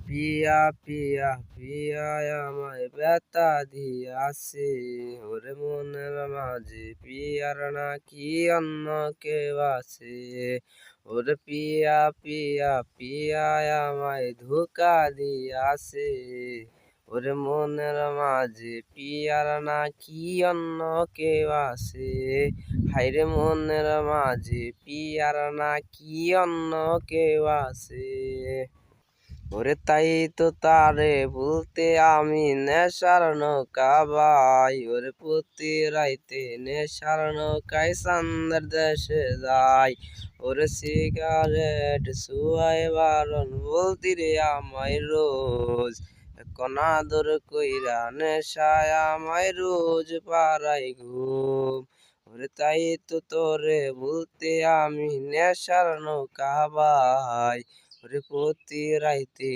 পিয়া পিয়া পিয়ায় আমায় ব্যথা দিয়াছে, ওরে মনের মাঝে পিয়ার নাকি অন্য কেউ আছে। ওরে পিয়া পিয়া পিয়ায় আমায় ধোঁকা দিয়াছে, ওরে মনের মাঝে পিয়ার নাকি অন্য কেউ আছে। হায়রে মনের মাঝে পিয়ার নাকি অন্য কেউ আছে। ওরে তাই তো তারে ভুলতে আমি নেশার নৌকা বাই, ওরে প্রতি রাইতে নেশার নৌকায় চান্দের দেশে যাই। ওরে সিগারেট ছুঁয়ায় বারণ বলতি রে আমায় রোজ, এখন আদর কইরা নেশায় আমায় রোজ পাড়ায় ঘুম। ওরে তাই তো তোরে ভুলতে আমি নেশার নৌকা বাই, ওরে প্রতি রাইতে